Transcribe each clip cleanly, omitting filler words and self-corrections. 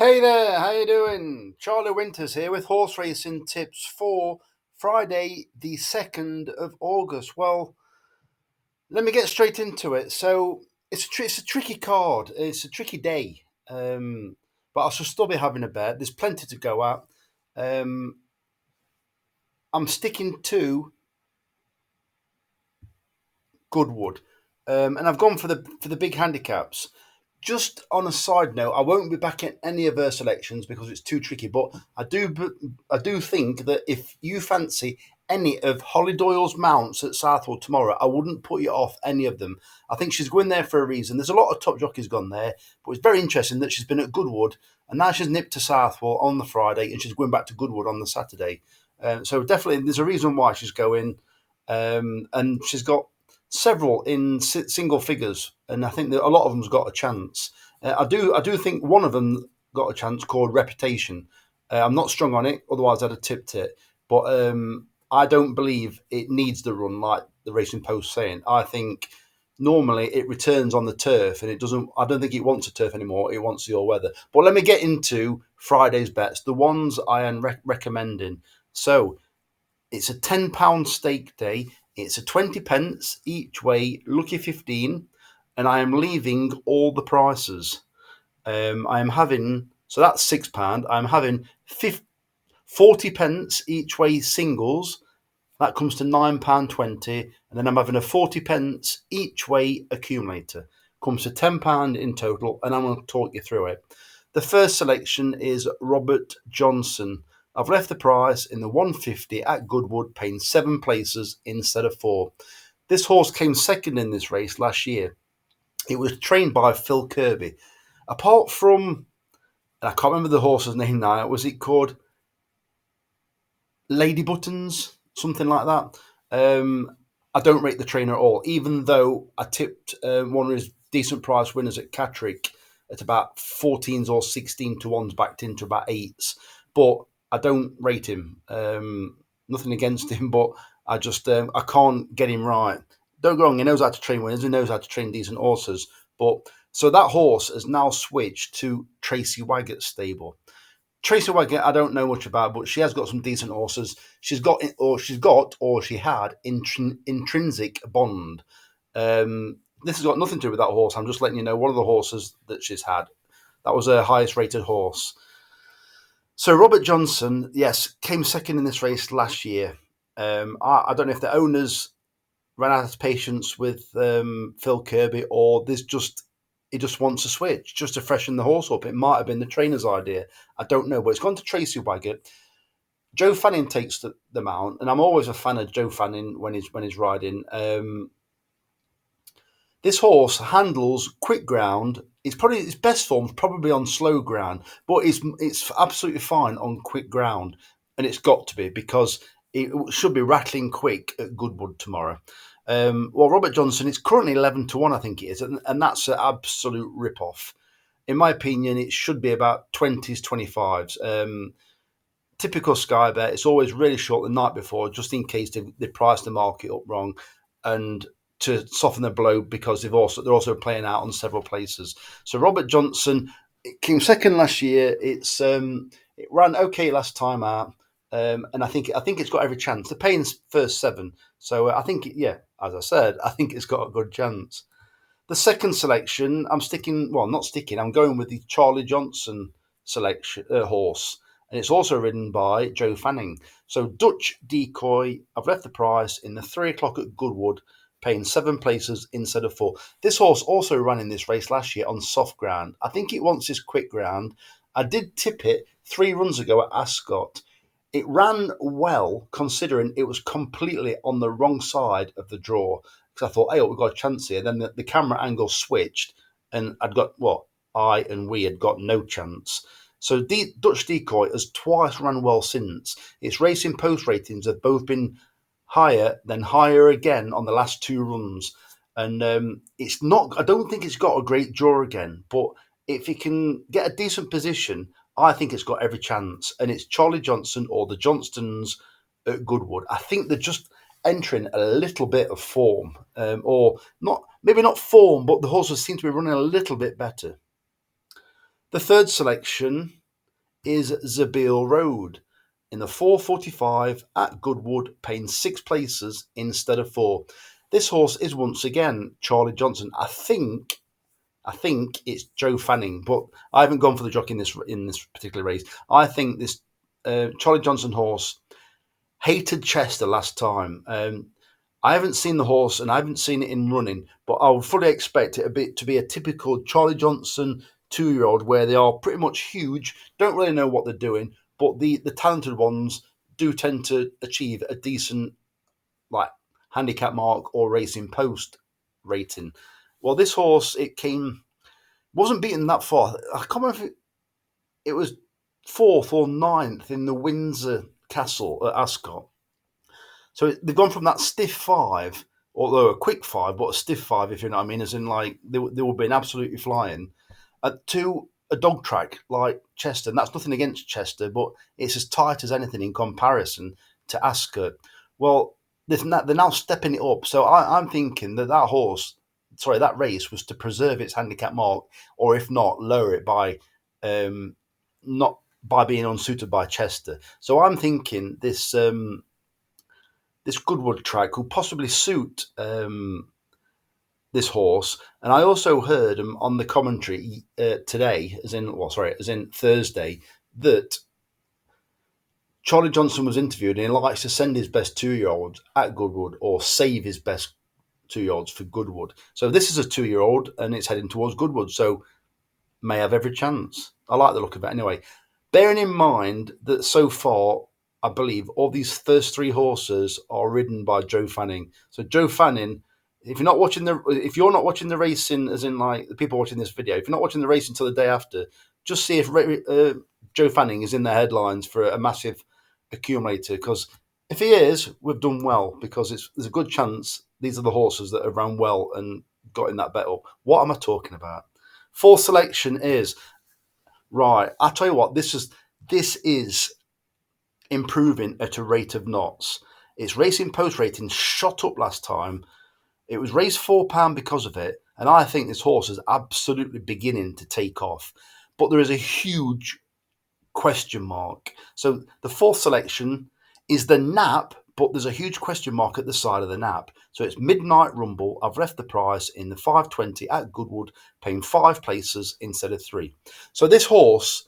Hey there, how you doing? Charlie Winters here with horse racing tips for Friday, the 2nd of August. Well, let me get straight into it. So, it's a tricky card, it's a tricky day, but I shall still be having a bet. There's plenty to go at. Um, I'm sticking to Goodwood, and I've gone for the big handicaps. Just on a side note, I won't be backing any of her selections because it's too tricky. But I do think that if you fancy any of Holly Doyle's mounts at Southwold tomorrow, I wouldn't put you off any of them. I think she's going there for a reason. There's a lot of top jockeys gone there, but it's very interesting that she's been at Goodwood and now she's nipped to Southwold on the Friday and she's going back to Goodwood on the Saturday. So definitely, there's a reason why she's going, and she's got several in single figures, and I think that a lot of them's got a chance. I do think one of them got a chance called Reputation. I'm not strong on it, otherwise I'd have tipped it. But I don't believe it needs the run like the Racing Post saying. I think normally it returns on the turf, and it doesn't. I don't think it wants a turf anymore. It wants the all weather. But let me get into Friday's bets, the ones I am recommending. So it's a £10 stake day. It's a 20 pence each way, lucky 15, and I am leaving all the prices. I am having, so that's £6. I'm having 40 pence each way singles. That comes to £9.20. And then I'm having a 40 pence each way accumulator. Comes to £10 in total, and I'm going to talk you through it. The first selection is Robert Johnson. I've left the price in the 150 at Goodwood, paying 7 places instead of 4. This horse came second in this race last year. It was trained by Phil Kirby. Apart from, and I can't remember the horse's name now, was it called Lady Buttons? Something like that. I don't rate the trainer at all, even though I tipped one of his decent price winners at Catterick at about 14s or 16 to 1s backed into about 8s. But I don't rate him. Nothing against him, but I can't get him right. Don't go wrong, he knows how to train winners, he knows how to train decent horses. But so that horse has now switched to Tracy Waggett's stable. Tracy Waggett, I don't know much about, but she has got some decent horses. Or she had intrinsic bond. This has got nothing to do with that horse. I'm just letting you know one of the horses that she's had. That was her highest rated horse. So Robert Johnson, yes, came second in this race last year. I don't know if the owners ran out of patience with Phil Kirby, or he just wants to switch just to freshen the horse up. It might have been the trainer's idea. I don't know, but it's gone to Tracy Waggett. Joe Fanning takes the mount, and I'm always a fan of Joe Fanning when he's riding. This horse handles quick ground. It's probably its best form's probably on slow ground, but it's absolutely fine on quick ground, and it's got to be because it should be rattling quick at Goodwood tomorrow. Well, Robert Johnson, it's currently 11 to 1, I think it is, and that's an absolute rip-off. In my opinion, it should be about 20s, 25s. Typical Sky Bet, it's always really short the night before, just in case they price the market up wrong, and to soften the blow because they're also playing out on several places. So Robert Johnson, it came second last year. It ran okay last time out. And I think it's got every chance. They're paying first 7, so I think as I said, I think it's got a good chance. The second selection, not sticking. I'm going with the Charlie Johnson selection horse, and it's also ridden by Joe Fanning. So Dutch Decoy, I've left the price in the 3 o'clock at Goodwood, paying 7 places instead of 4. This horse also ran in this race last year on soft ground. I think it wants this quick ground. I did tip it 3 runs ago at Ascot. It ran well, considering it was completely on the wrong side of the draw. Because I thought, hey, we've got a chance here. Then the camera angle switched, and we had got no chance. So Dutch Decoy has twice run well since. Its Racing Post ratings have both been higher again on the last 2 runs. And it's not. I don't think it's got a great draw again, but if it can get a decent position, I think it's got every chance. And it's Charlie Johnson or the Johnstons at Goodwood. I think they're just entering a little bit of form, or not, maybe not form, but the horses seem to be running a little bit better. The third selection is Zabeel Road in the 4:45 at Goodwood, paying 6 places instead of 4. This horse is once again Charlie Johnson. I think it's Joe Fanning, but I haven't gone for the jockey in this particular race. I think this Charlie Johnson horse hated Chester last time. I haven't seen the horse and I haven't seen it in running, but I would fully expect it to be a typical Charlie Johnson 2-year-old where they are pretty much huge, don't really know what they're doing, but the talented ones do tend to achieve a decent like handicap mark or racing post rating. Well, this horse wasn't beaten that far. I can't remember if it was fourth or ninth in the Windsor Castle at Ascot. So they've gone from that stiff 5, although a quick 5, but a stiff 5, if you know what I mean, as in like they were being absolutely flying, to a dog track like Chester. And that's nothing against Chester, but it's as tight as anything in comparison to Ascot. Well, they're now stepping it up. So I'm thinking that race was to preserve its handicap mark, or if not, lower it by not by being unsuited by Chester. So I'm thinking this Goodwood track could possibly suit this horse. And I also heard on the commentary today, as in Thursday, that Charlie Johnson was interviewed and he likes to send his best 2-year-olds at Goodwood or save his best 2-year-olds for Goodwood. So this is a 2-year-old and it's heading towards Goodwood. So may have every chance. I like the look of it anyway. Bearing in mind that so far, I believe all these first 3 horses are ridden by Joe Fanning. So Joe Fanning, if you're not watching the racing, as in like the people watching this video, if you're not watching the race until the day after, just see if Joe Fanning is in the headlines for a massive accumulator. Because if he is, we've done well, because there's a good chance these are the horses that have run well and got in that bet up. What am I talking about? Fourth selection is right. I tell you what, this is improving at a rate of knots. Its racing post rating shot up last time. It was raised £4 because of it, and I think this horse is absolutely beginning to take off. But there is a huge question mark. So the fourth selection is the Nap, but there's a huge question mark at the side of the Nap. So it's Midnight Rumble. I've left the price in the 5:20 at Goodwood, paying 5 places instead of 3. So this horse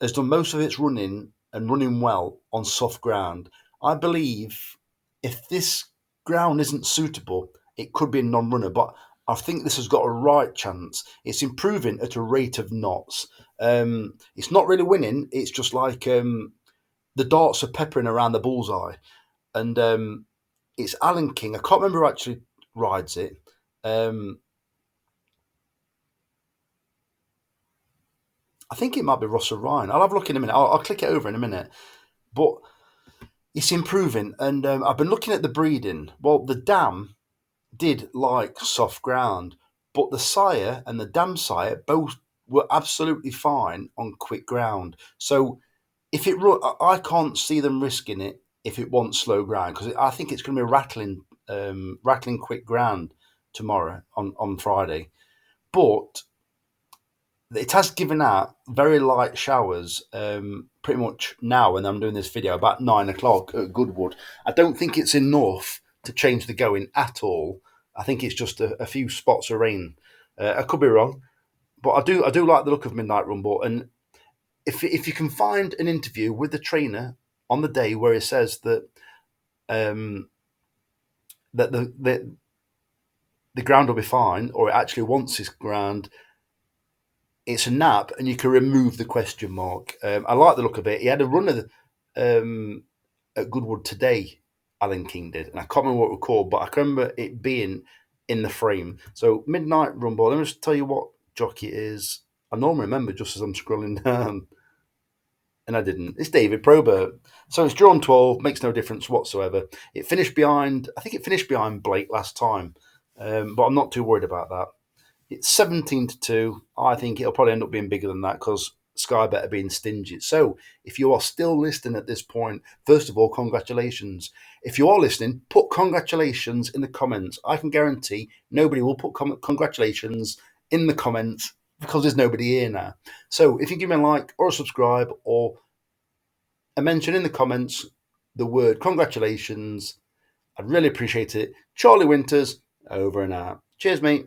has done most of its running and running well on soft ground. I believe if this ground isn't suitable, it could be a non-runner, but I think this has got a right chance. It's improving at a rate of knots. It's not really winning. It's just like the darts are peppering around the bullseye. And it's Alan King. I can't remember who actually rides it. I think it might be Russell Ryan. I'll have a look in a minute. I'll click it over in a minute. But it's improving. And I've been looking at the breeding. Well, the dam did like soft ground, but the sire and the dam sire both were absolutely fine on quick ground. So if I can't see them risking it if it wants slow ground, because I think it's going to be rattling quick ground tomorrow on Friday. But it has given out very light showers pretty much now when I'm doing this video, about 9 o'clock at Goodwood. I don't think it's enough to change the going at all. I think it's just a few spots of rain. I could be wrong, but I do like the look of Midnight Rumble. And if you can find an interview with the trainer on the day where he says that that the ground will be fine, or it actually wants this ground, it's a Nap, and you can remove the question mark. I like the look of it. He had a runner at Goodwood today, Alan King did, and I can't remember what it was called, but I can remember it being in the frame. So Midnight Rumble. Let me just tell you what jockey it is. I normally remember just as I'm scrolling down, and I didn't. It's David Probert. So it's drawn 12, makes no difference whatsoever. I think it finished behind Blake last time, but I'm not too worried about that. It's 17-2. I think it'll probably end up being bigger than that because Sky Bet are being stingy. So if you are still listening at this point, first of all, congratulations. If you are listening, put congratulations in the comments. I can guarantee nobody will put congratulations in the comments because there's nobody here now. So if you give me a like or a subscribe or a mention in the comments the word congratulations, I'd really appreciate it. Charlie Winters, over and out. Cheers, mate.